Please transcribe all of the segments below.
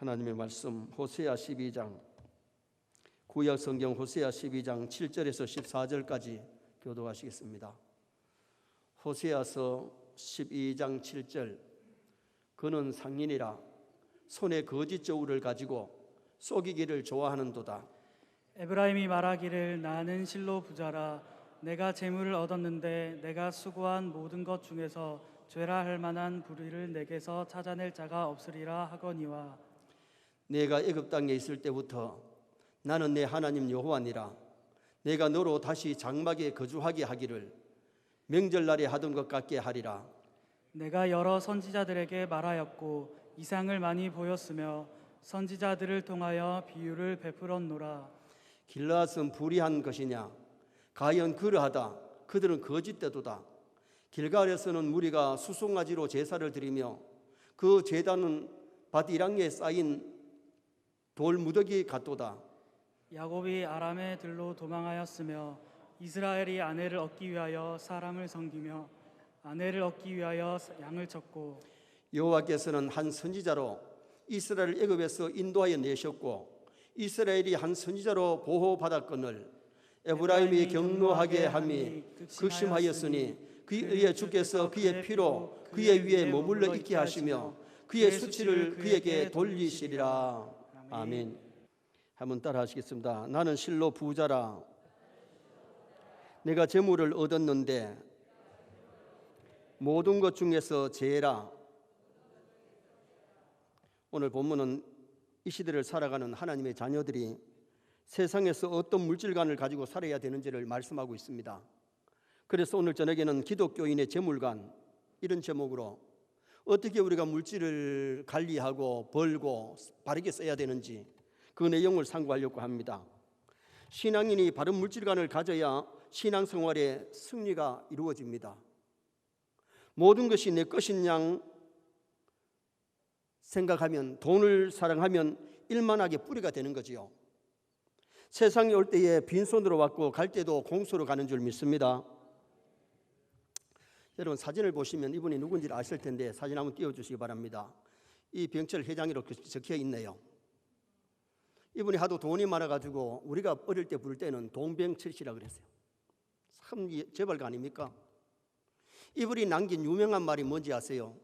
하나님의 말씀 호세아 12장, 구약 성경 호세아 12장 7절에서 14절까지 교독하시겠습니다. 호세아서 12장 7절. 그는 상인이라 손에 거짓 저울을 가지고 속이기를 좋아하는도다. 에브라임이 말하기를 나는 실로 부자라. 내가 재물을 얻었는데 내가 수고한 모든 것 중에서 죄라 할 만한 불의를 내게서 찾아낼 자가 없으리라 하거니와. 내가 애굽 땅에 있을 때부터 나는 내 하나님 여호와니라. 내가 너로 다시 장막에 거주하게 하기를 명절날에 하던 것 같게 하리라. 내가 여러 선지자들에게 말하였고 이상을 많이 보였으며 선지자들을 통하여 비유를 베풀었노라. 길라앗은 불의한 것이냐? 과연 그러하다. 그들은 거짓되도다. 길갈에서는 무리가 수송아지로 제사를 드리며 그 제단은 밭 이랑에 쌓인 돌 무더기 같도다. 야곱이 아람의 들로 도망하였으며 이스라엘이 아내를 얻기 위하여 사람을 섬기며 아내를 얻기 위하여 양을 쳤고, 여호와께서는 한 선지자로 이스라엘을 애굽에서 인도하여 내셨고 이스라엘이 한 선지자로 보호받았거늘 에브라임이 경노하게 함이 극심하였으니 그의 주께서 그의 피로 그의 위에 머물러 있게 하시며 그의 수치를 그에게 돌리시리라. 아멘. 한번 따라 하시겠습니다. 나는 실로 부자라. 내가 재물을 얻었는데 모든 것 중에서 죄라. 오늘 본문은 이 시대를 살아가는 하나님의 자녀들이 세상에서 어떤 물질관을 가지고 살아야 되는지를 말씀하고 있습니다. 그래서 오늘 저녁에는 기독교인의 재물관, 이런 제목으로 어떻게 우리가 물질을 관리하고 벌고 바르게 써야 되는지 그 내용을 상고하려고 합니다. 신앙인이 바른 물질관을 가져야 신앙생활의 승리가 이루어집니다. 모든 것이 내 것인 양 생각하면, 돈을 사랑하면 일만하게 뿌리가 되는 거지요. 세상에 올 때에 빈손으로 왔고 갈 때도 공수로 가는 줄 믿습니다. 여러분, 사진을 보시면 이분이 누군지 아실 텐데 사진 한번 띄워주시기 바랍니다. 이 병철 회장이라고 적혀 있네요. 이분이 하도 돈이 많아가지고 우리가 어릴 때 부를 때는 동병철씨라고 그랬어요. 참 재발가 아닙니까? 이분이 남긴 유명한 말이 뭔지 아세요?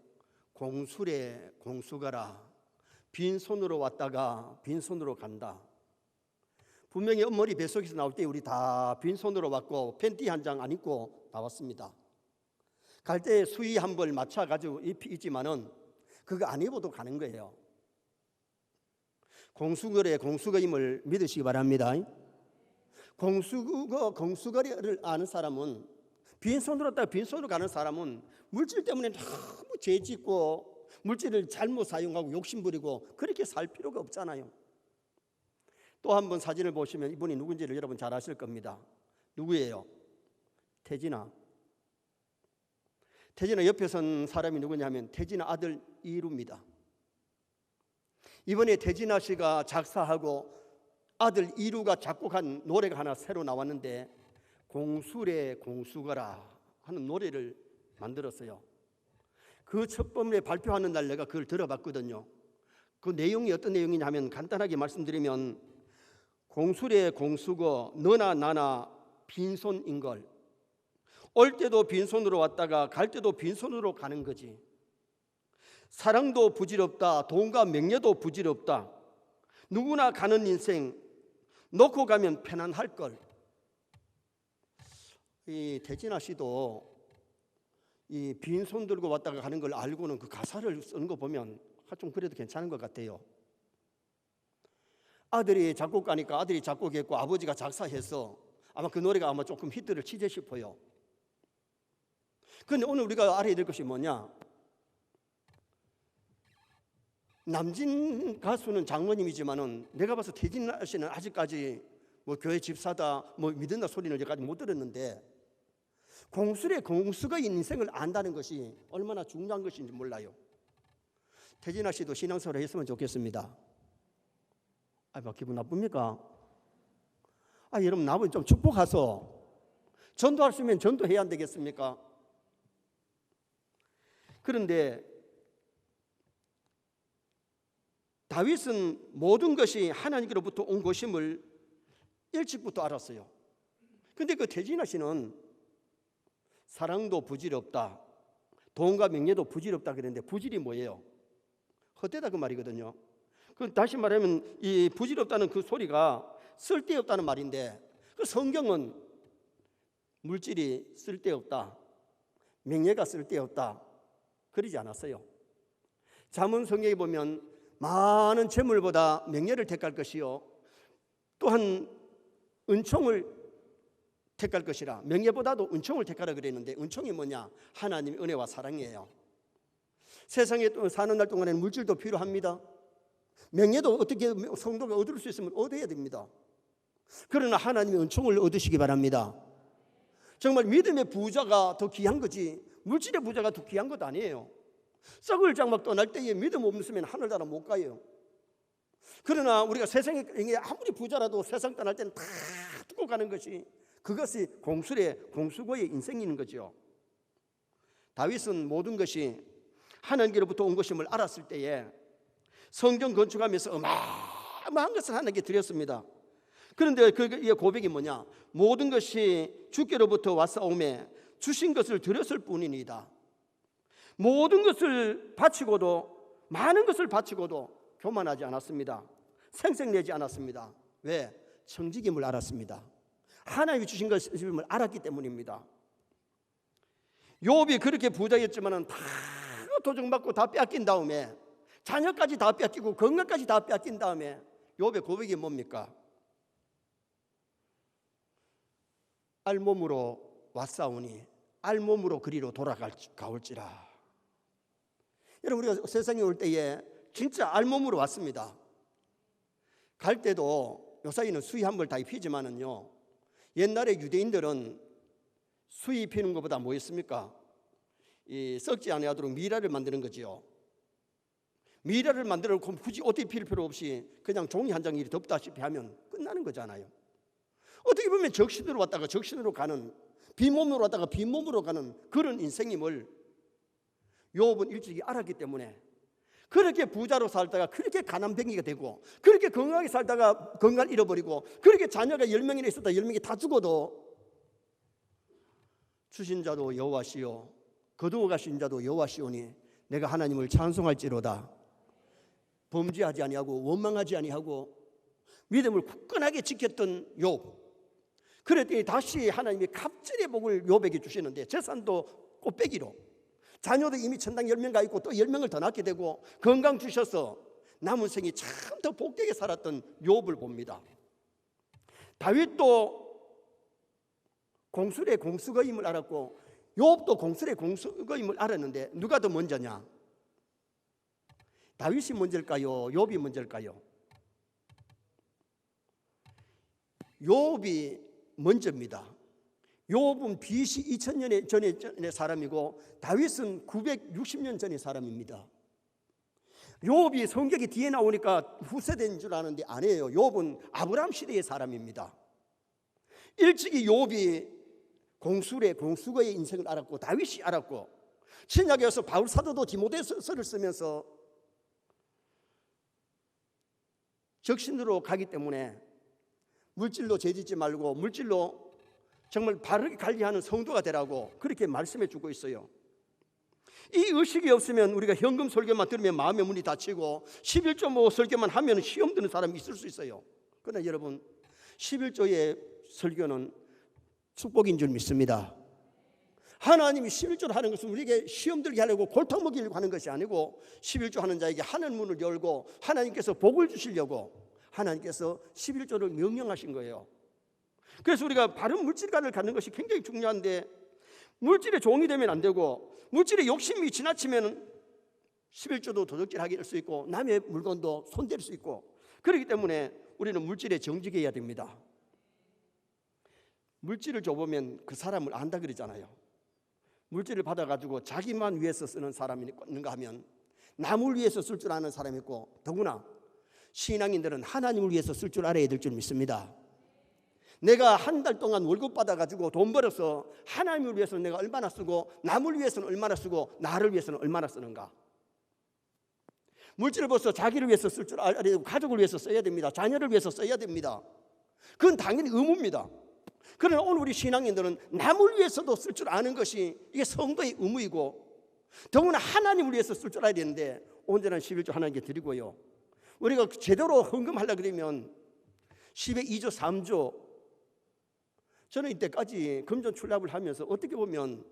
공술에 공수가라. 빈손으로 왔다가 빈손으로 간다. 분명히 어머니 뱃속에서 나올 때 우리 다 빈손으로 왔고 팬티 한 장 안 입고 나왔습니다. 갈 때 수의 한 벌 맞춰가지고 입지만은 그거 안 입어도 가는 거예요. 공수거래 공수거임을 믿으시기 바랍니다. 공수거래를 아는 사람은, 빈손으로 왔다가 빈손으로 가는 사람은 물질 때문에 너무 죄짓고 물질을 잘못 사용하고 욕심부리고 그렇게 살 필요가 없잖아요. 또 한 번 사진을 보시면 이분이 누군지를 여러분 잘 아실 겁니다. 누구예요? 태진아. 태진아 옆에 선 사람이 누구냐면 태진아 아들 이루입니다. 이번에 태진아 씨가 작사하고 아들 이루가 작곡한 노래가 하나 새로 나왔는데 공술에 공수거라 하는 노래를 만들었어요. 그 첫 번에 발표하는 날 내가 그걸 들어봤거든요. 그 내용이 어떤 내용이냐면 간단하게 말씀드리면 공술에 공수거 너나 나나 빈손인걸. 올 때도 빈손으로 왔다가 갈 때도 빈손으로 가는 거지. 사랑도 부질없다. 돈과 명예도 부질없다. 누구나 가는 인생 놓고 가면 편안할걸. 이 태진아 씨도 이 빈손 들고 왔다가 가는 걸 알고는 그 가사를 쓰는 거 보면 좀 그래도 괜찮은 것 같아요. 아들이 작곡가니까 아들이 작곡했고 아버지가 작사해서 아마 그 노래가 아마 조금 히트를 치지 싶어요. 그런데 오늘 우리가 알아야 될 것이 뭐냐? 남진 가수는 장로님이지만은 내가 봐서 태진 씨는 아직까지 뭐 교회 집사다 뭐 믿는다 소리는 여기까지 못 들었는데 공술의 공수가 인생을 안다는 것이 얼마나 중요한 것인지 몰라요. 태진아 씨도 신앙생활을 했으면 좋겠습니다. 뭐 기분 나쁩니까? 여러분 나보고 좀 축복하소. 전도할 수 있으면 전도해야 안 되겠습니까? 그런데 다윗은 모든 것이 하나님께로부터 온 것임을 일찍부터 알았어요. 근데 그 태진아 씨는 사랑도 부질없다, 돈과 명예도 부질없다 그랬는데 부질이 뭐예요? 헛되다 그 말이거든요. 그 다시 말하면 이 부질없다는 그 소리가 쓸데없다는 말인데, 그 성경은 물질이 쓸데없다, 명예가 쓸데없다 그러지 않았어요. 잠언 성경에 보면 많은 재물보다 명예를 택할 것이요, 또한 은총을 택할 것이라, 명예보다도 은총을 택하라 그랬는데, 은총이 뭐냐? 하나님의 은혜와 사랑이에요. 세상에 사는 날 동안에는 물질도 필요합니다. 명예도 어떻게 성도가 얻을 수 있으면 얻어야 됩니다. 그러나 하나님의 은총을 얻으시기 바랍니다. 정말 믿음의 부자가 더 귀한 거지 물질의 부자가 더 귀한 것도 아니에요. 썩을 장막 떠날 때에 믿음 없으면 하늘나라 못 가요. 그러나 우리가 세상에 아무리 부자라도 세상 떠날 때는 다 두고 가는 것이, 그것이 공수고의 인생인 거죠. 다윗은 모든 것이 하나님께로부터 온 것임을 알았을 때에 성전 건축하면서 어마어마한 것을 하나님께 드렸습니다. 그런데 그 고백이 뭐냐? 모든 것이 주께로부터 왔사오매 주신 것을 드렸을 뿐이니이다. 모든 것을 바치고도, 많은 것을 바치고도 교만하지 않았습니다. 생색내지 않았습니다. 왜? 청지김을 알았습니다. 하나님이 주신 것임을 알았기 때문입니다. 욥이 그렇게 부자였지만은 다 도적받고 다 뺏긴 다음에, 자녀까지 다 뺏기고 건강까지 다 뺏긴 다음에 욥의 고백이 뭡니까? 알몸으로 왔사오니 알몸으로 그리로 돌아가올지라. 여러분, 우리가 세상에 올 때에 진짜 알몸으로 왔습니다. 갈 때도 요사이는 수의 한 벌 다 입히지만은요, 옛날에 유대인들은 수의 입히는 것보다 뭐였습니까? 이 썩지 않아도록 미라를 만드는 거지요. 미라를 만들어 놓고 굳이 옷 입힐 필요 없이 그냥 종이 한 장이 덮다시피 하면 끝나는 거잖아요. 어떻게 보면 적신으로 왔다가 적신으로 가는, 빈몸으로 왔다가 빈몸으로 가는 그런 인생임을 욥은 일찍이 알았기 때문에, 그렇게 부자로 살다가 그렇게 가난뱅이가 되고, 그렇게 건강하게 살다가 건강을 잃어버리고, 그렇게 자녀가 10명이나 있었다 10명이 다 죽어도 주신 자도 여호와시요 거두어 가신 자도 여호와시오니 내가 하나님을 찬송할지로다. 범죄하지 아니하고 원망하지 아니하고 믿음을 굳건하게 지켰던 욥. 그랬더니 다시 하나님이 갑절의 복을 욥에게 주시는데, 재산도 꽃배기로, 자녀도 이미 천당 10명가 있고 또 10명을 더 낳게 되고 건강 주셔서 남은 생이 참 더 복되게 살았던 욥을 봅니다. 다윗도 공술의 공수거임을 알았고 욥도 공술의 공수거임을 알았는데 누가 더 먼저냐? 다윗이 먼저일까요? 욥이 먼저일까요? 욥이 먼저입니다. 욥은 BC 2000년 전의 사람이고 다윗은 960년 전의 사람입니다. 욥이 성경이 뒤에 나오니까 후세대인 줄 아는데 아니에요. 욥은 아브라함 시대의 사람입니다. 일찍이 욥이 공술의 공수거의 인생을 알았고 다윗이 알았고, 신약에서 바울 사도도 디모데서를 쓰면서 적신으로 가기 때문에 물질로 죄짓지 말고 물질로 정말 바르게 관리하는 성도가 되라고 그렇게 말씀해 주고 있어요. 이 의식이 없으면 우리가 현금 설교만 들으면 마음의 문이 닫히고 11조 설교만 하면 시험 드는 사람이 있을 수 있어요. 그러나 여러분, 11조의 설교는 축복인 줄 믿습니다. 하나님이 11조를 하는 것은 우리에게 시험 들게 하려고 골탕 먹이려고 하는 것이 아니고, 11조 하는 자에게 하늘 문을 열고 하나님께서 복을 주시려고 하나님께서 11조를 명령하신 거예요. 그래서 우리가 바른 물질관을 갖는 것이 굉장히 중요한데, 물질의 종이 되면 안 되고 물질의 욕심이 지나치면 11조도 도둑질하게 할 수 있고 남의 물건도 손댈 수 있고, 그렇기 때문에 우리는 물질에 정직해야 됩니다. 물질을 줘보면 그 사람을 안다 그러잖아요. 물질을 받아가지고 자기만 위해서 쓰는 사람이 있는가 하면 남을 위해서 쓸 줄 아는 사람이 있고, 더구나 신앙인들은 하나님을 위해서 쓸 줄 알아야 될 줄 믿습니다. 내가 한 달 동안 월급 받아가지고 돈 벌어서 하나님을 위해서 내가 얼마나 쓰고 남을 위해서는 얼마나 쓰고 나를 위해서는 얼마나 쓰는가. 물질을 벌써 자기를 위해서 쓸 줄 알아야 되고 가족을 위해서 써야 됩니다. 자녀를 위해서 써야 됩니다. 그건 당연히 의무입니다. 그러나 오늘 우리 신앙인들은 남을 위해서도 쓸 줄 아는 것이 이게 성도의 의무이고 더구나 하나님을 위해서 쓸 줄 알아야 되는데 온전한 11조 하나님께 드리고요. 우리가 제대로 헌금하려고 그러면 10의 2조 3조 저는 이때까지 금전 출납을 하면서 어떻게 보면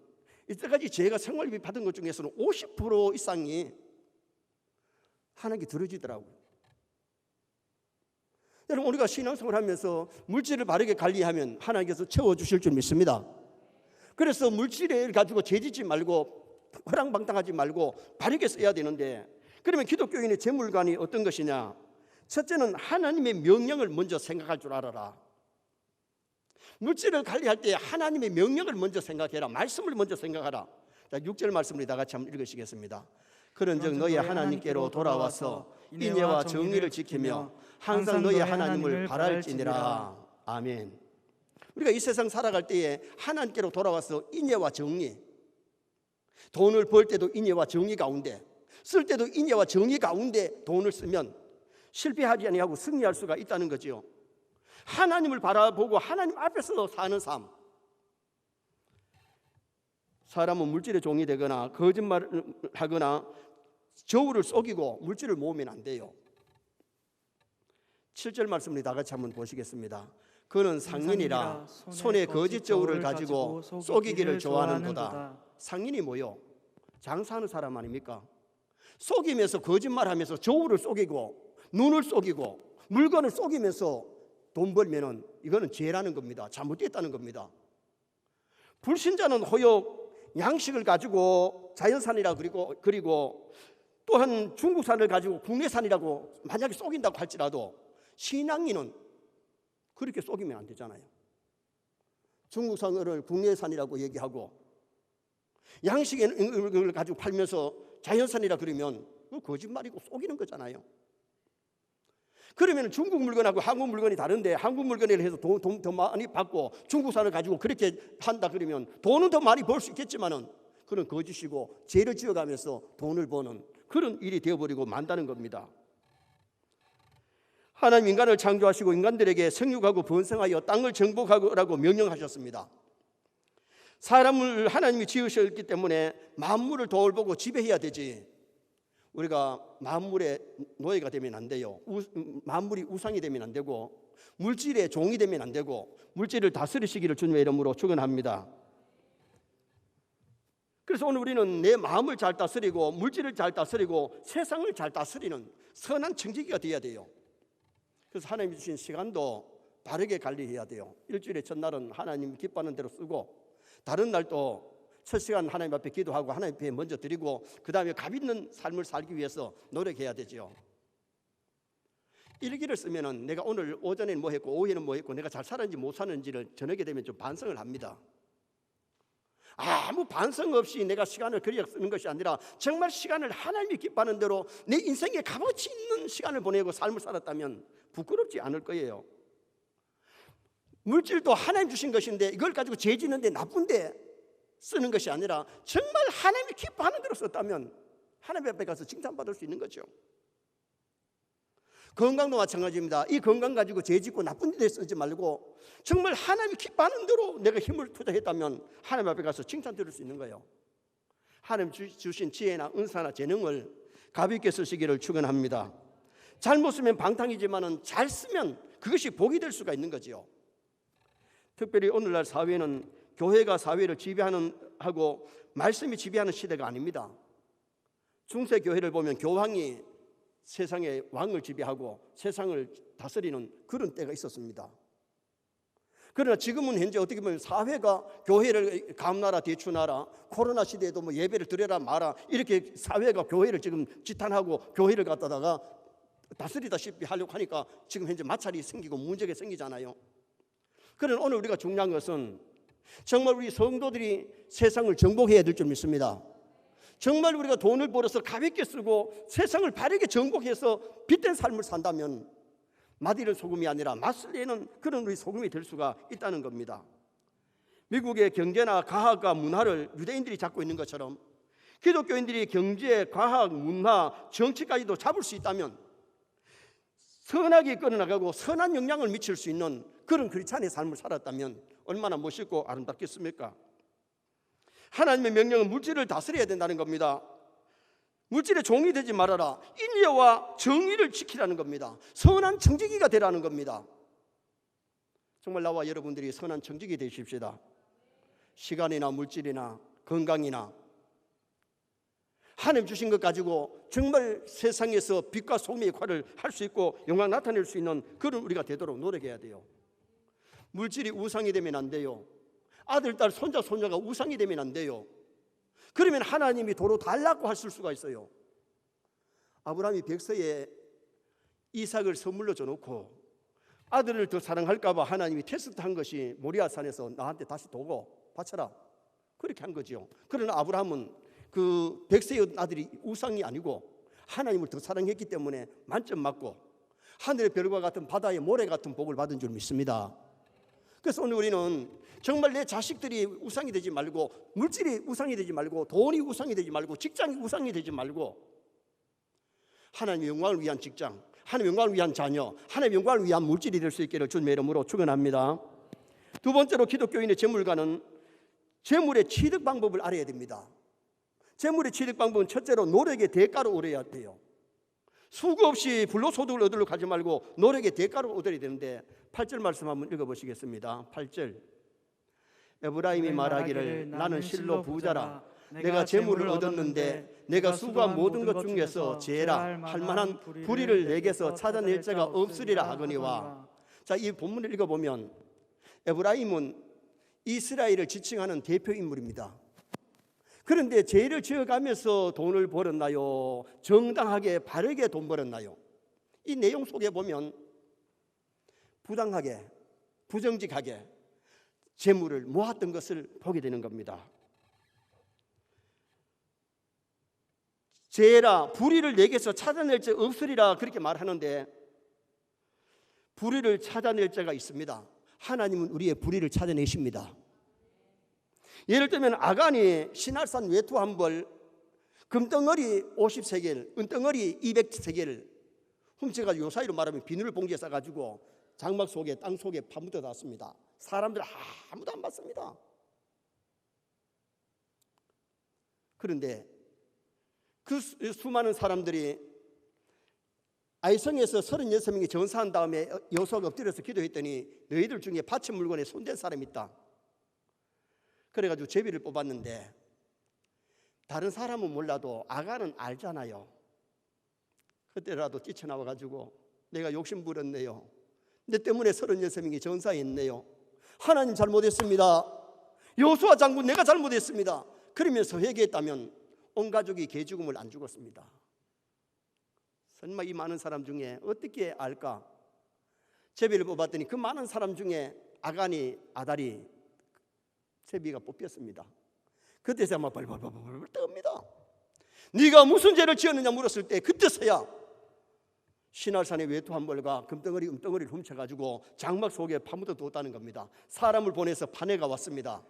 이때까지 제가 생활비 받은 것 중에서는 50% 이상이 하나님께 들어지더라고요. 여러분 우리가 신앙생활을 하면서 물질을 바르게 관리하면 하나님께서 채워주실 줄 믿습니다. 그래서 물질을 가지고 죄짓지 말고 허랑방탕하지 말고 바르게 써야 되는데 그러면 기독교인의 재물관이 어떤 것이냐? 첫째는 하나님의 명령을 먼저 생각할 줄 알아라. 물질을 관리할 때 하나님의 명령을 먼저 생각해라. 말씀을 먼저 생각하라. 자, 6절 말씀을 다 같이 한번 읽으시겠습니다. 그런즉 너희 하나님께로 돌아와서 인애와 정의를 지키며 항상 너희 하나님을 바랄지니라. 아멘. 우리가 이 세상 살아갈 때에 하나님께로 돌아와서 인애와 정의, 돈을 벌 때도 인애와 정의 가운데, 쓸 때도 인애와 정의 가운데 돈을 쓰면 실패하지 아니하고 승리할 수가 있다는 거지요. 하나님을 바라보고 하나님 앞에서 사는 삶. 사람은 물질의 종이 되거나 거짓말을 하거나 저울을 속이고 물질을 모으면 안 돼요. 7절 말씀을 다 같이 한번 보시겠습니다. 그는 상인이라 손에 거짓 저울을 가지고 속이기를 좋아하는도다. 상인이 뭐요? 장사하는 사람 아닙니까? 속이면서 거짓말하면서 저울을 속이고 눈을 속이고 물건을 속이면서 돈 벌면은 이거는 죄라는 겁니다. 잘못됐다는 겁니다. 불신자는 호역, 양식을 가지고 자연산이라 그리고 또한 중국산을 가지고 국내산이라고 만약에 속인다고 할지라도 신앙인은 그렇게 속이면 안 되잖아요. 중국산을 국내산이라고 얘기하고 양식을 가지고 팔면서 자연산이라 그러면 그거 거짓말이고 속이는 거잖아요. 그러면 중국 물건하고 한국 물건이 다른데 한국 물건을 해서 돈 더 많이 받고 중국산을 가지고 그렇게 한다 그러면 돈은 더 많이 벌 수 있겠지만은 그런 거짓이고 죄를 지어가면서 돈을 버는 그런 일이 되어버리고 만다는 겁니다. 하나님 인간을 창조하시고 인간들에게 생육하고 번성하여 땅을 정복하라고 명령하셨습니다. 사람을 하나님이 지으셨기 때문에 만물을 돌보고 지배해야 되지. 우리가 만물의 노예가 되면 안 돼요. 만물이 우상이 되면 안 되고 물질의 종이 되면 안 되고 물질을 다스리시기를 주님의 이름으로 축원합니다. 그래서 오늘 우리는 내 마음을 잘 다스리고 물질을 잘 다스리고 세상을 잘 다스리는 선한 청지기가 되어야 돼요. 그래서 하나님이 주신 시간도 바르게 관리해야 돼요. 일주일의 첫날은 하나님 기뻐하는 대로 쓰고 다른 날도 첫 시간 하나님 앞에 기도하고 하나님 앞에 먼저 드리고 그 다음에 값 있는 삶을 살기 위해서 노력해야 되죠. 일기를 쓰면은 내가 오늘 오전에는 뭐 했고 오후에는 뭐 했고 내가 잘 살았는지 못 살았는지를 저녁에 되면 좀 반성을 합니다. 아무 반성 없이 내가 시간을 그리 쓰는 것이 아니라 정말 시간을 하나님이 기뻐하는 대로 내 인생에 값어치 있는 시간을 보내고 삶을 살았다면 부끄럽지 않을 거예요. 물질도 하나님 주신 것인데 이걸 가지고 죄 짓는데 나쁜데 쓰는 것이 아니라 정말 하나님이 기뻐하는 대로 썼다면 하나님 앞에 가서 칭찬받을 수 있는 거죠. 건강도 마찬가지입니다. 이 건강 가지고 죄 짓고 나쁜 데 쓰지 말고 정말 하나님이 기뻐하는 대로 내가 힘을 투자했다면 하나님 앞에 가서 칭찬 들을 수 있는 거예요. 하나님 주신 지혜나 은사나 재능을 가볍게 쓰시기를 축원합니다. 잘못 쓰면 방탕이지만은 잘 쓰면 그것이 복이 될 수가 있는 거지요. 특별히 오늘날 사회는 교회가 사회를 지배하고 말씀이 지배하는 시대가 아닙니다. 중세 교회를 보면 교황이 세상의 왕을 지배하고 세상을 다스리는 그런 때가 있었습니다. 그러나 지금은 현재 어떻게 보면 사회가 교회를 감나라 대추나라 코로나 시대에도 뭐 예배를 드려라 마라 이렇게 사회가 교회를 지금 지탄하고 교회를 갖다가 다스리다시피 하려고 하니까 지금 현재 마찰이 생기고 문제가 생기잖아요. 그러나 오늘 우리가 중요한 것은 정말 우리 성도들이 세상을 정복해야 될 줄 믿습니다. 정말 우리가 돈을 벌어서 가볍게 쓰고 세상을 바르게 정복해서 빛된 삶을 산다면 맛있는 소금이 아니라 맛을 내는 그런 우리 소금이 될 수가 있다는 겁니다. 미국의 경제나 과학과 문화를 유대인들이 잡고 있는 것처럼 기독교인들이 경제, 과학, 문화, 정치까지도 잡을 수 있다면, 선하게 끌어나가고 선한 영향을 미칠 수 있는 그런 크리스찬의 삶을 살았다면 얼마나 멋있고 아름답겠습니까? 하나님의 명령은 물질을 다스려야 된다는 겁니다. 물질의 종이 되지 말아라. 인내와 정의를 지키라는 겁니다. 선한 청지기가 되라는 겁니다. 정말 나와 여러분들이 선한 청지기 되십시다. 시간이나 물질이나 건강이나 하나님 주신 것 가지고 정말 세상에서 빛과 소금의 역할을 할 수 있고 영광 나타낼 수 있는 그런 우리가 되도록 노력해야 돼요. 물질이 우상이 되면 안 돼요. 아들, 딸, 손자, 손녀가 우상이 되면 안 돼요. 그러면 하나님이 도로 달라고 하실 수가 있어요. 아브라함이 백서에 이삭을 선물로 줘놓고 아들을 더 사랑할까 봐 하나님이 테스트한 것이 모리아산에서 나한테 다시 도고 바쳐라, 그렇게 한 거죠. 그러나 아브라함은 그 백세의 아들이 우상이 아니고 하나님을 더 사랑했기 때문에 만점 맞고 하늘의 별과 같은 바다의 모래 같은 복을 받은 줄 믿습니다. 그래서 오늘 우리는 정말 내 자식들이 우상이 되지 말고, 물질이 우상이 되지 말고, 돈이 우상이 되지 말고, 직장이 우상이 되지 말고, 하나님의 영광을 위한 직장, 하나님의 영광을 위한 자녀, 하나님의 영광을 위한 물질이 될 수 있기를 주님의 이름으로 축원합니다. 두 번째로 기독교인의 재물가는 재물의 취득 방법을 알아야 됩니다. 재물의 취득 방법은 첫째로 노력의 대가로 얻어야 돼요. 수고 없이 불로소득을 얻으려고 하지 말고 노력의 대가로 얻어야 되는데 8절 말씀 한번 읽어보시겠습니다. 8절, 에브라임이 말하기를 나는 실로 부자라. 내가 재물을 얻었는데 내가 수고한 모든 것 중에서 제라 할 만한 불의를 내게서 찾아낼 자가 없으리라 하거니와. 자, 이 본문을 읽어보면 에브라임은 이스라엘을 지칭하는 대표 인물입니다. 그런데 죄를 지어가면서 돈을 벌었나요? 정당하게 바르게 돈 벌었나요? 이 내용 속에 보면 부당하게, 부정직하게 재물을 모았던 것을 보게 되는 겁니다. 죄라, 불의를 내게서 찾아낼 자 없으리라 그렇게 말하는데, 불의를 찾아낼 자가 있습니다. 하나님은 우리의 불의를 찾아내십니다. 예를 들면 아간이 시날산 외투 한 벌, 금덩어리 50세겔, 은덩어리 200세겔 훔쳐가지고, 요 사이로 말하면 비늘 봉지에 싸가지고 장막 속에, 땅 속에 파묻어 놨습니다. 사람들 아무도 안 봤습니다. 그런데 그 수많은 사람들이 아이성에서 36명이 전사한 다음에 여호수아가 엎드려서 기도했더니 너희들 중에 바친 물건에 손댄 사람이 있다. 그래가지고 제비를 뽑았는데, 다른 사람은 몰라도 아간은 알잖아요. 그때라도 뛰쳐나와가지고 내가 욕심 부렸네요. 내 때문에 36명이 전사했네요. 하나님 잘못했습니다. 여호수아 장군 내가 잘못했습니다. 그러면서 회개했다면 온 가족이 개죽음을 안 죽었습니다. 설마 이 많은 사람 중에 어떻게 알까? 제비를 뽑았더니 그 많은 사람 중에 아간이 아달이 제비가 뽑혔습니다. 그때서야 막 벌벌벌 떱니다. 네가 무슨 죄를 지었느냐 물었을 때 그때서야 시날산의 외투 한 벌과 금덩어리, 은덩어리를 훔쳐가지고 장막 속에 파묻어 뒀다는 겁니다. 사람을 보내서 파내가 왔습니다.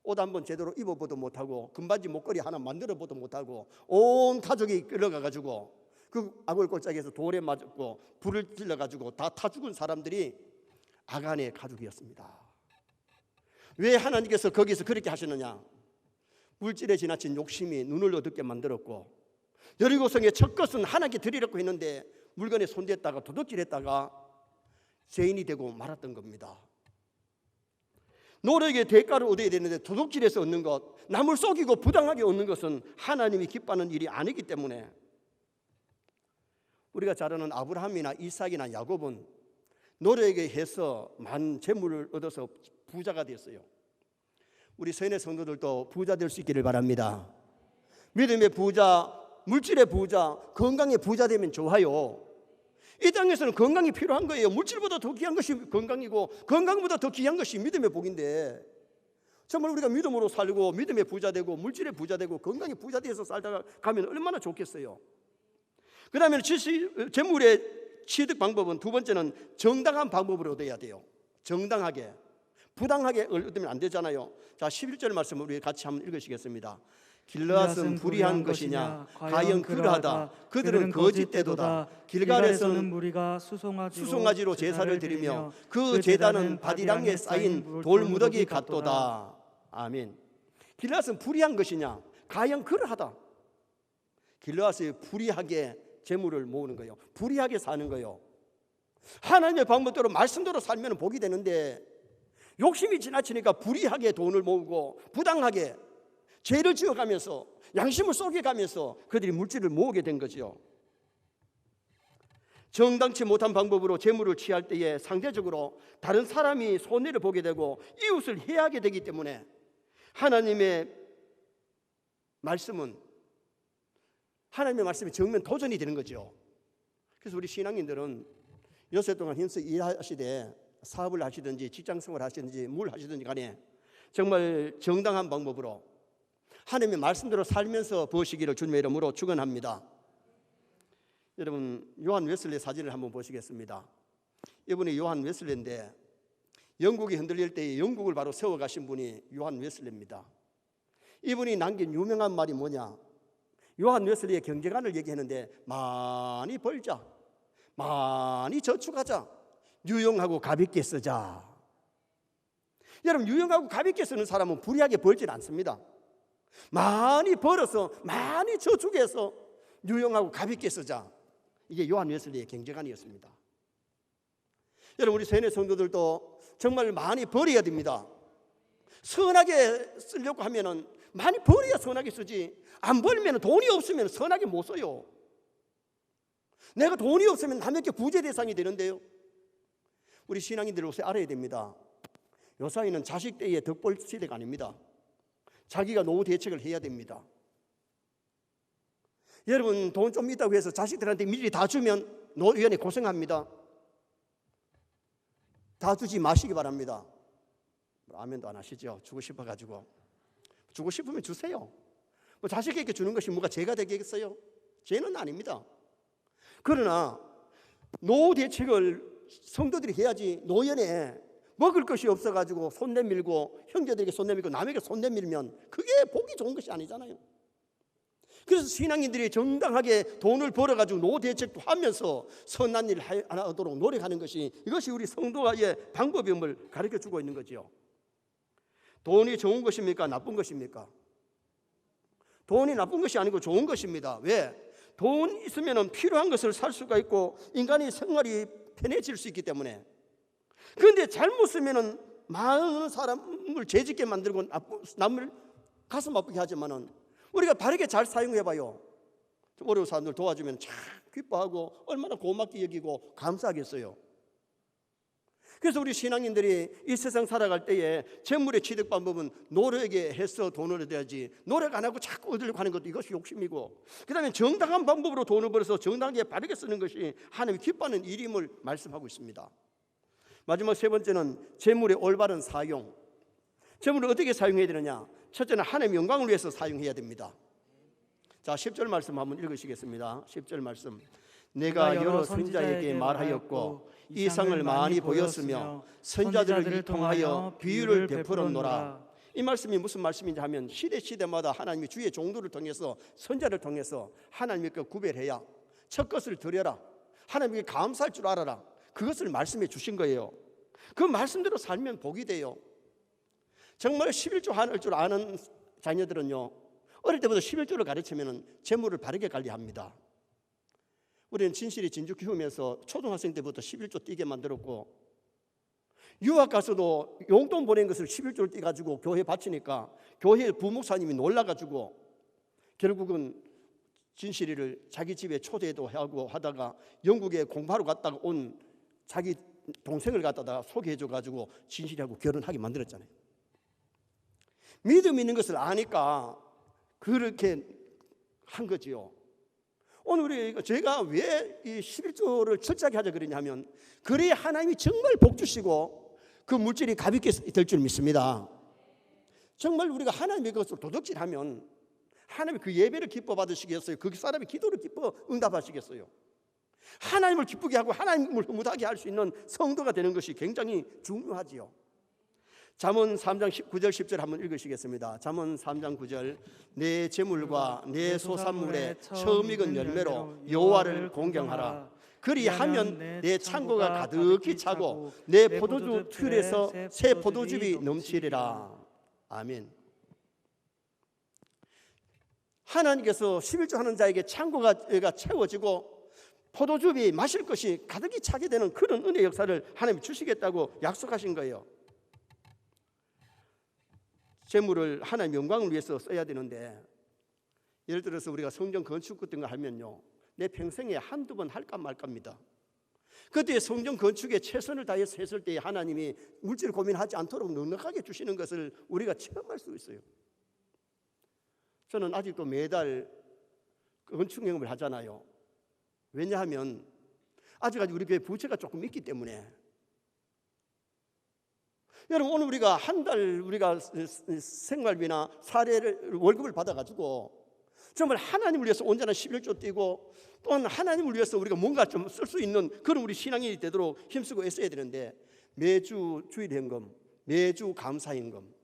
옷 한번 제대로 입어보도 못하고 금반지 목걸이 하나 만들어보도 못하고 온 가족이 끌려가가지고 그 아골골짜기에서 돌에 맞고 불을 질러가지고 다 타 죽은 사람들이 아간의 가족이었습니다. 왜 하나님께서 거기서 그렇게 하시느냐? 물질에 지나친 욕심이 눈을 어둡게 만들었고, 여리고성의 첫 것은 하나님께 드리려고 했는데 물건에 손댔다가 도둑질했다가 죄인이 되고 말았던 겁니다. 노력의 대가를 얻어야 되는데 도둑질해서 얻는 것, 남을 속이고 부당하게 얻는 것은 하나님이 기뻐하는 일이 아니기 때문에 우리가 잘 아는 아브라함이나 이삭이나 야곱은 노력에 해서 많은 재물을 얻어서 부자가 됐어요. 우리 서인의 성도들도 부자 될 수 있기를 바랍니다. 믿음의 부자, 물질의 부자, 건강의 부자 되면 좋아요. 이 땅에서는 건강이 필요한 거예요. 물질보다 더 귀한 것이 건강이고 건강보다 더 귀한 것이 믿음의 복인데, 정말 우리가 믿음으로 살고 믿음의 부자 되고 물질의 부자 되고 건강의 부자 되어서 살다가 가면 얼마나 좋겠어요. 그 다음에 재물의 취득 방법은 두 번째는 정당한 방법으로 얻어야 돼요. 정당하게, 부당하게 얻으면 안 되잖아요. 자, 11절 말씀을 우리 같이 한번 읽으시겠습니다. 길르앗은 불의한 것이냐 과연 그러하다. 그들은 거짓되도다. 길갈에서는 무리가 수송아지로 제사를 드리며 그 제단은 바디랑에 쌓인 돌무더기 같도다. 아멘. 길르앗은 불의한 것이냐 과연 그러하다. 길르앗이 불의하게 재물을 모으는 거예요. 불의하게 사는 거예요. 하나님의 방법대로 말씀대로 살면 복이 되는데 욕심이 지나치니까 불의하게 돈을 모으고 부당하게 죄를 지어가면서 양심을 속여가면서 그들이 물질을 모으게 된 거죠. 정당치 못한 방법으로 재물을 취할 때에 상대적으로 다른 사람이 손해를 보게 되고 이웃을 해하게 되기 때문에 하나님의 말씀이 정면 도전이 되는 거죠. 그래서 우리 신앙인들은 여세 동안 힘써 일하시되 사업을 하시든지 직장생활 하시든지 뭘 하시든지 간에 정말 정당한 방법으로 하나님의 말씀대로 살면서 버시기를 주님의 이름으로 축원합니다. 여러분 요한 웨슬리 사진을 한번 보시겠습니다. 이분이 요한 웨슬리인데 영국이 흔들릴 때에 영국을 바로 세워가신 분이 요한 웨슬리입니다. 이분이 남긴 유명한 말이 뭐냐, 요한 웨슬리의 경제관을 얘기했는데 많이 벌자, 많이 저축하자, 유용하고 가볍게 쓰자. 여러분 유용하고 가볍게 쓰는 사람은 불의하게 벌진 않습니다. 많이 벌어서 많이 저축해서 유용하고 가볍게 쓰자. 이게 요한 웨슬리의 경제관이었습니다. 여러분 우리 세뇌 성도들도 정말 많이 벌어야 됩니다. 선하게 쓰려고 하면은 많이 벌어야 선하게 쓰지, 안 벌면 돈이 없으면 선하게 못 써요. 내가 돈이 없으면 남에게 구제 대상이 되는데요. 우리 신앙인들 요새 알아야 됩니다. 요사이는 자식 때의 덕벌 시대가 아닙니다. 자기가 노후 대책을 해야 됩니다. 여러분 돈 좀 있다고 해서 자식들한테 미리 다 주면 노후연에 고생합니다. 다 주지 마시기 바랍니다. 아멘도 안 하시죠? 주고 싶어가지고. 주고 싶으면 주세요. 뭐 자식에게 주는 것이 뭐가 죄가 되겠어요? 죄는 아닙니다. 그러나 노후 대책을 성도들이 해야지. 노연에 먹을 것이 없어가지고 손 내밀고 형제들에게 손 내밀고 남에게 손 내밀면 그게 복이 좋은 것이 아니잖아요. 그래서 신앙인들이 정당하게 돈을 벌어가지고 노후 대책도 하면서 선한 일을 하도록 노력하는 것이, 이것이 우리 성도의 방법임을 가르쳐주고 있는 거죠. 돈이 좋은 것입니까? 나쁜 것입니까? 돈이 나쁜 것이 아니고 좋은 것입니다. 왜? 돈 있으면 필요한 것을 살 수가 있고 인간의 생활이 편해질 수 있기 때문에. 그런데 잘못 쓰면 많은 사람을 죄짓게 만들고 남을 가슴 아프게 하지만은 우리가 바르게 잘 사용해봐요. 어려운 사람들 도와주면 참 기뻐하고 얼마나 고맙게 여기고 감사하겠어요. 그래서 우리 신앙인들이 이 세상 살아갈 때에 재물의 취득 방법은 노력에 해서 돈을 얻어야지, 노력 안 하고 자꾸 얻으려고 하는 것도 이것이 욕심이고, 그 다음에 정당한 방법으로 돈을 벌어서 정당하게 바르게 쓰는 것이 하나님이 기뻐하는 일임을 말씀하고 있습니다. 마지막 세 번째는 재물의 올바른 사용. 재물을 어떻게 사용해야 되느냐? 첫째는 하나님의 영광을 위해서 사용해야 됩니다. 자, 10절 말씀 한번 읽으시겠습니다. 10절 말씀. 내가 여러 선지자에게 말하였고 이상을 많이 보였으며 선지자들을 통하여 비유를 베풀었노라. 이 말씀이 무슨 말씀인지 하면 시대마다 하나님이 주의 종도를 통해서 선지자를 통해서 하나님께 구별해야 첫 것을 드려라, 하나님께 감사할 줄 알아라, 그것을 말씀해 주신 거예요. 그 말씀대로 살면 복이 돼요. 정말 11조 할 줄 아는 자녀들은요, 어릴 때부터 11조를 가르치면 재물을 바르게 관리합니다. 우리는 진실이 진주 키우면서 초등학생 때부터 11조 띄게 만들었고, 유학 가서도 용돈 보낸 것을 11조를 띄가지고 교회에 바치니까 교회 부목사님이 놀라가지고 결국은 진실이를 자기 집에 초대도 하고 하다가 영국에 공부하러 갔다가 온 자기 동생을 갖다가 소개해줘가지고 진실이하고 결혼하게 만들었잖아요. 믿음 있는 것을 아니까 그렇게 한 거지요. 오늘 제가 왜 이 11조를 철저하게 하자 그러냐면, 그래야 하나님이 정말 복 주시고 그 물질이 가볍게 될 줄 믿습니다. 정말 우리가 하나님의 것을 도둑질하면 하나님이 그 예배를 기뻐 받으시겠어요? 그 사람이 기도를 기뻐 응답하시겠어요? 하나님을 기쁘게 하고 하나님을 흐뭇하게 할 수 있는 성도가 되는 것이 굉장히 중요하지요. 잠언 3장 9절 10절 한번 읽으시겠습니다. 잠언 3장 9절 내 재물과 내 소산물의 처음 익은 열매로 여호와를 공경하라. 그리하면 내 창고가 가득히 차고 내 포도주 틀에서 새 포도즙이 넘치리라. 아멘. 하나님께서 11조 하는 자에게 창고가 채워지고 포도즙이 마실 것이 가득히 차게 되는 그런 은혜 역사를 하나님이 주시겠다고 약속하신 거예요. 재물을 하나님 영광을 위해서 써야 되는데, 예를 들어서 우리가 성전 건축 같은 거 하면요, 내 평생에 한두 번 할까 말까입니다. 그때 성전 건축에 최선을 다해서 했을 때 하나님이 물질 고민하지 않도록 넉넉하게 주시는 것을 우리가 체험할 수 있어요. 저는 아직도 매달 건축 영업을 하잖아요. 왜냐하면 아직까지 우리 교회 부채가 조금 있기 때문에. 여러분, 오늘 우리가 한 달 우리가 생활비나 사례를 월급을 받아가지고 정말 하나님을 위해서 온전한 11조 띄고 또한 하나님을 위해서 우리가 뭔가 좀 쓸 수 있는 그런 우리 신앙이 되도록 힘쓰고 애써야 되는데, 매주 주일현금, 매주 감사현금,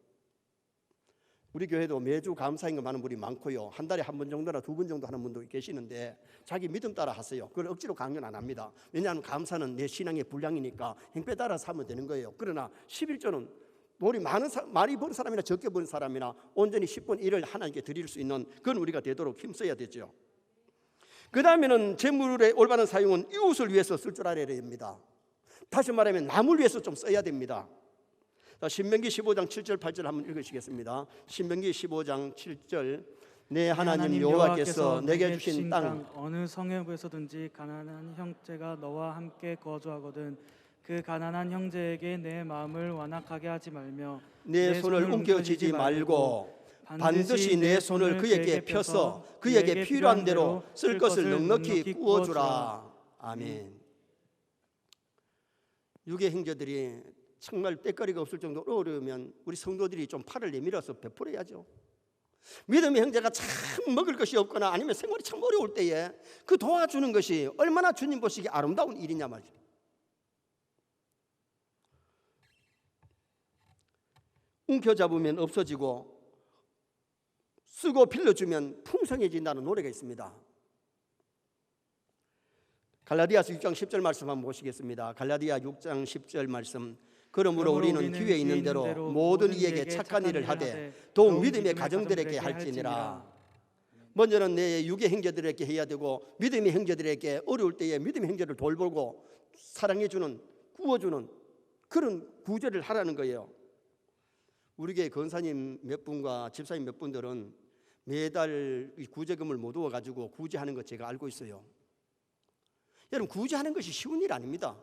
우리 교회도 매주 감사임금 하는 분이 많고요. 한 달에 한 번 정도나 두 번 정도 하는 분도 계시는데 자기 믿음 따라 하세요. 그걸 억지로 강연 안 합니다. 왜냐하면 감사는 내 신앙의 분량이니까 행패 따라서 하면 되는 거예요. 그러나 11조는 우리 많이 번 사람이나 적게 번 사람이나 온전히 10분 1을 하나님께 드릴 수 있는 그건 우리가 되도록 힘써야 되죠. 그 다음에는 재물의 올바른 사용은 이웃을 위해서 쓸 줄 알아야 됩니다. 다시 말하면 남을 위해서 좀 써야 됩니다. 신명기 15장 7절 8절 한번 읽으시겠습니다. 신명기 15장 7절 내 하나님 여호와께서 내게 주신 땅 어느 성읍에서든지 가난한 형제가 너와 함께 거주하거든 그 가난한 형제에게 내 마음을 완악하게 하지 말며 내 손을 움켜쥐지 말고 반드시 내 손을 그에게 펴서 그에게 필요한 대로 쓸 것을 넉넉히 구워주라. 아멘. 유괴 형제들이 정말 때거리가 없을 정도로 어려우면 우리 성도들이 좀 팔을 내밀어서 베풀어야죠. 믿음의 형제가 참 먹을 것이 없거나 아니면 생활이 참 어려울 때에 그 도와주는 것이 얼마나 주님 보시기에 아름다운 일이냐 말이죠. 움켜잡으면 없어지고 쓰고 빌려주면 풍성해진다는 노래가 있습니다. 갈라디아서 6장 10절 말씀 한번 보시겠습니다. 갈라디아 6장 10절 말씀. 그러므로 우리는 기회 있는 대로 모든 이에게 착한 일을 하되 더욱 믿음의 가정들에게 할지니라. 먼저는 내 유괴 형제들에게 해야 되고 믿음의 형제들에게 어려울 때에 믿음의 형제를 돌보고 사랑해주는, 구워주는 그런 구제를 하라는 거예요. 우리 교회 권사님 몇 분과 집사님 몇 분들은 매달 구제금을 모두어 가지고 구제하는 거 제가 알고 있어요. 여러분, 구제하는 것이 쉬운 일 아닙니다.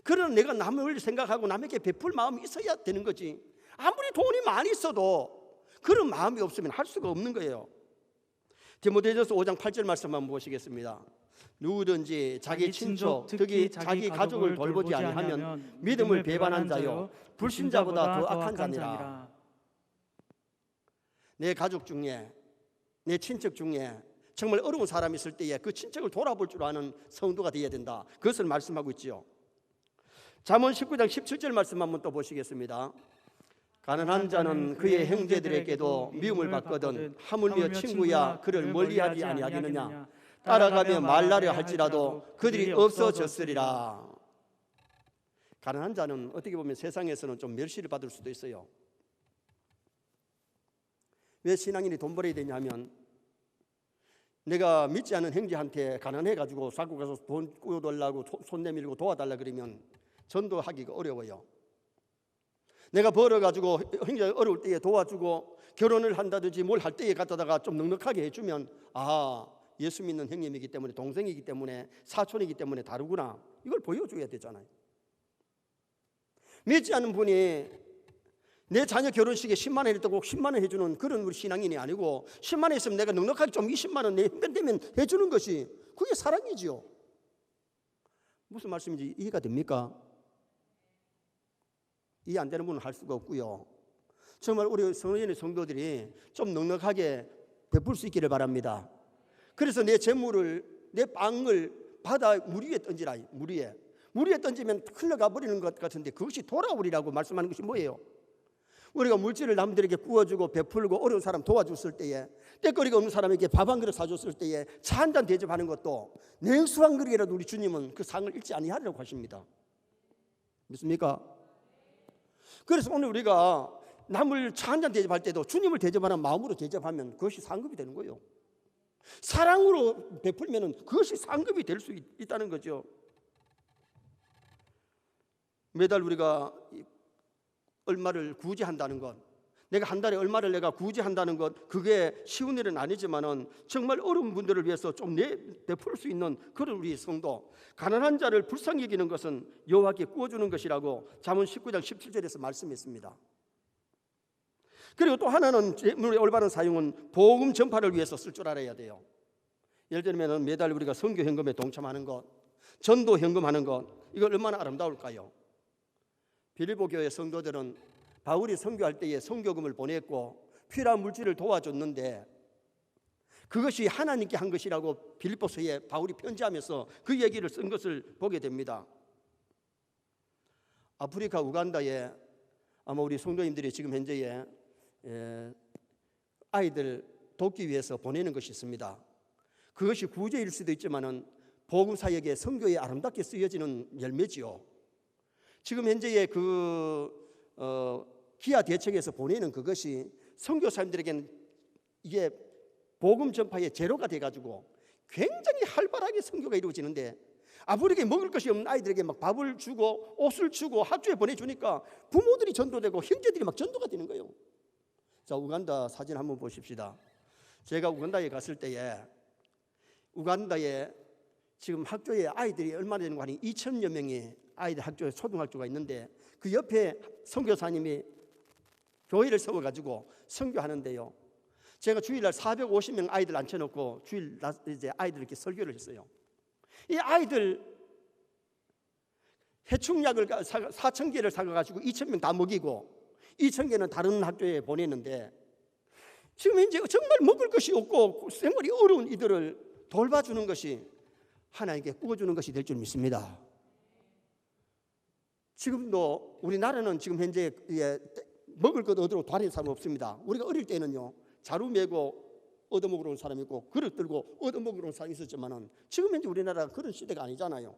그러나 내가 남을 생각하고 남에게 베풀 마음이 있어야 되는 거지. 아무리 돈이 많이 있어도 그런 마음이 없으면 할 수가 없는 거예요. 디모데전서 5장 8절 말씀 한번 보시겠습니다. 누구든지 자기 친족, 특히 자기 가족을 돌보지 아니하면 믿음을 배반한 자요 불신자보다 더 악한 자니라. 내 가족 중에, 내 친척 중에 정말 어려운 사람이 있을 때에 그 친척을 돌아볼 줄 아는 성도가 되어야 된다. 그것을 말씀하고 있지요. 잠언 19장 17절 말씀 한번 또 보시겠습니다. 가난한 자는 그의 형제들에게도 미움을 받거든 하물며 친구야 그를 멀리하지 아니하겠느냐. 따라가며 말라려 할지라도 그들이 없어졌으리라. 가난한 자는 어떻게 보면 세상에서는 좀 멸시를 받을 수도 있어요. 왜 신앙인이 돈 벌어야 되냐면, 내가 믿지 않은 형제한테 가난해가지고 자꾸 가서 돈 꾸어달라고 손 내밀고 도와달라 그러면 전도하기가 어려워요. 내가 벌어가지고 형제 어려울 때에 도와주고 결혼을 한다든지 뭘 할 때에 갖다가 좀 넉넉하게 해주면, 아, 예수 믿는 형님이기 때문에, 동생이기 때문에, 사촌이기 때문에 다르구나, 이걸 보여줘야 되잖아요. 믿지 않는 분이 내 자녀 결혼식에 10만 원 했다고 꼭 10만 원 해주는 그런 우리 신앙인이 아니고, 10만 원 있으면 내가 넉넉하게 좀 20만 원 내 힘 되면 해주는 것이 그게 사랑이지요. 무슨 말씀인지 이해가 됩니까? 이해 안 되는 분은 할 수가 없고요. 정말 우리 성도의 성도들이 좀 넉넉하게 베풀 수 있기를 바랍니다. 그래서 내 재물을, 내 빵을 바다 물 위에 던지라. 물 위에 던지면 흘러가 버리는 것 같은데 그것이 돌아오리라고 말씀하는 것이 뭐예요? 우리가 물질을 남들에게 구워주고 베풀고 어려운 사람 도와줬을 때에, 때거리가 없는 사람에게 밥 한 그릇 사줬을 때에 차 한 잔 대접하는 것도 냉수 한 그릇이라도 우리 주님은 그 상을 잃지 아니하리라고 하십니다. 믿습니까? 그래서 오늘 우리가 남을 차 한 잔 대접할 때도 주님을 대접하는 마음으로 대접하면 그것이 상급이 되는 거예요. 사랑으로 베풀면 그것이 상급이 될 수 있다는 거죠. 매달 우리가 얼마를 구제한다는 것, 내가 한 달에 얼마를 내가 구제한다는 것, 그게 쉬운 일은 아니지만은 정말 어려운 분들을 위해서 좀 베풀 수 있는 그런 우리 성도, 가난한 자를 불쌍히 여기는 것은 여호와께 구워주는 것이라고 잠언 19장 17절에서 말씀했습니다. 그리고 또 하나는 재물의 올바른 사용은 복음 전파를 위해서 쓸 줄 알아야 돼요. 예를 들면 매달 우리가 선교 헌금에 동참하는 것, 전도 헌금하는 것, 이거 얼마나 아름다울까요? 빌립보 교회 성도들은 바울이 선교할 때에 선교금을 보냈고 필요한 물질을 도와줬는데 그것이 하나님께 한 것이라고 빌립보서에 바울이 편지하면서 그 얘기를 쓴 것을 보게 됩니다. 아프리카 우간다에 아마 우리 성도님들이 지금 현재에 아이들 돕기 위해서 보내는 것이 있습니다. 그것이 구제일 수도 있지만은 복음 사역의 선교에 아름답게 쓰여지는 열매지요. 지금 현재의 기아 대책에서 보내는 그것이 선교사님들에게는 이게 복음 전파의 제로가 돼가지고 굉장히 활발하게 선교가 이루어지는데, 아버지에게 먹을 것이 없는 아이들에게 막 밥을 주고 옷을 주고 학교에 보내주니까 부모들이 전도되고 형제들이 막 전도가 되는 거예요. 자, 우간다 사진 한번 보십시다. 제가 우간다에 갔을 때에 우간다에 지금 학교에 아이들이 얼마나 되는 거 아니 2,000여 명이 아이들 학교에 초등학교가 있는데 그 옆에 선교사님이 교회를 세워가지고 선교하는데요. 제가 주일날 450명 아이들 앉혀놓고 주일 이제 아이들 이렇게 설교를 했어요. 이 아이들 해충약을 4,000개를 사가지고 2,000명 다 먹이고 2,000개는 다른 학교에 보냈는데 지금 이제 정말 먹을 것이 없고 생활이 어려운 이들을 돌봐주는 것이 하나님께 구워주는 것이 될 줄 믿습니다. 지금도 우리나라는 지금 현재 먹을 것 얻으러 다니는 사람 없습니다. 우리가 어릴 때는요 자루 메고 얻어먹으러 온 사람이 있고 그릇 들고 얻어먹으러 온 사람이 있었지만은 지금 현재 우리나라가 그런 시대가 아니잖아요.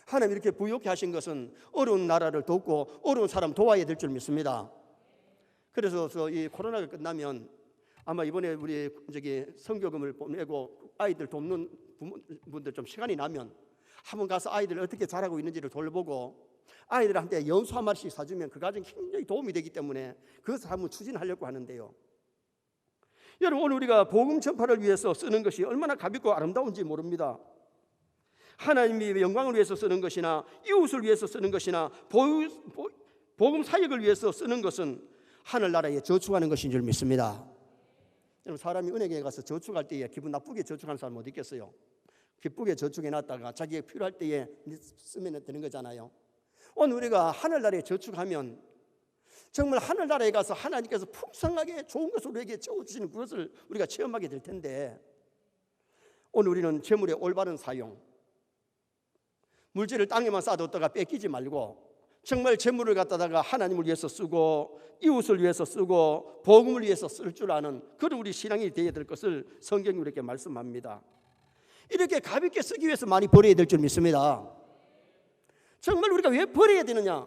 하나님 이렇게 부유케 하신 것은 어려운 나라를 돕고 어려운 사람 도와야 될 줄 믿습니다. 그래서 이 코로나가 끝나면 아마 이번에 우리 선교금을 보내고 아이들 돕는 부모분들 좀 시간이 나면 한번 가서 아이들 어떻게 자라고 있는지를 돌보고 아이들한테 연수 한 마리씩 사주면 그 가정이 굉장히 도움이 되기 때문에 그것을 한번 추진하려고 하는데요. 여러분, 오늘 우리가 복음 전파를 위해서 쓰는 것이 얼마나 가볍고 아름다운지 모릅니다. 하나님의 영광을 위해서 쓰는 것이나 이웃을 위해서 쓰는 것이나 복음 사역을 위해서 쓰는 것은 하늘나라에 저축하는 것인 줄 믿습니다. 여러분, 사람이 은행에 가서 저축할 때에 기분 나쁘게 저축하는 사람 어디 있겠어요? 기쁘게 저축해놨다가 자기가 필요할 때에 쓰면 되는 거잖아요. 오늘 우리가 하늘나라에 저축하면 정말 하늘나라에 가서 하나님께서 풍성하게 좋은 것을 우리에게 채워주시는 그것을 우리가 체험하게 될 텐데, 오늘 우리는 재물의 올바른 사용, 물질을 땅에만 쌓아뒀다가 뺏기지 말고 정말 재물을 갖다가 하나님을 위해서 쓰고 이웃을 위해서 쓰고 복음을 위해서 쓸 줄 아는 그런 우리 신앙이 되어야 될 것을 성경이 우리에게 말씀합니다. 이렇게 가볍게 쓰기 위해서 많이 버려야 될 줄 믿습니다. 정말 우리가 왜 버려야 되느냐?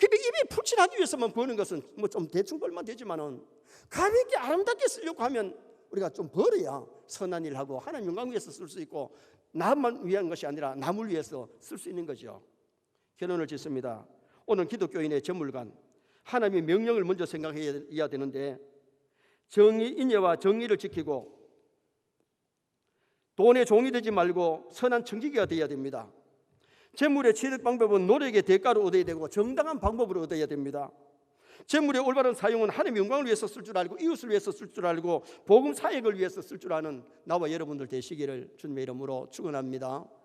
입이 풀칠하기 위해서만 버는 것은 뭐 좀 대충 벌면 되지만은 가볍게 아름답게 쓰려고 하면 우리가 좀 버려야 선한 일 하고 하나님 영광 위해서 쓸 수 있고 나만 위한 것이 아니라 남을 위해서 쓸 수 있는 거죠. 결론을 짓습니다. 오늘 기독교인의 전물관, 하나님의 명령을 먼저 생각해야 되는데 정의, 인애와 정의를 지키고 돈의 종이 되지 말고 선한 청지기가 되어야 됩니다. 재물의 취득 방법은 노력의 대가로 얻어야 되고 정당한 방법으로 얻어야 됩니다. 재물의 올바른 사용은 하나님의 영광을 위해서 쓸 줄 알고 이웃을 위해서 쓸 줄 알고 복음 사역을 위해서 쓸 줄 아는 나와 여러분들 되시기를 주님의 이름으로 축원합니다.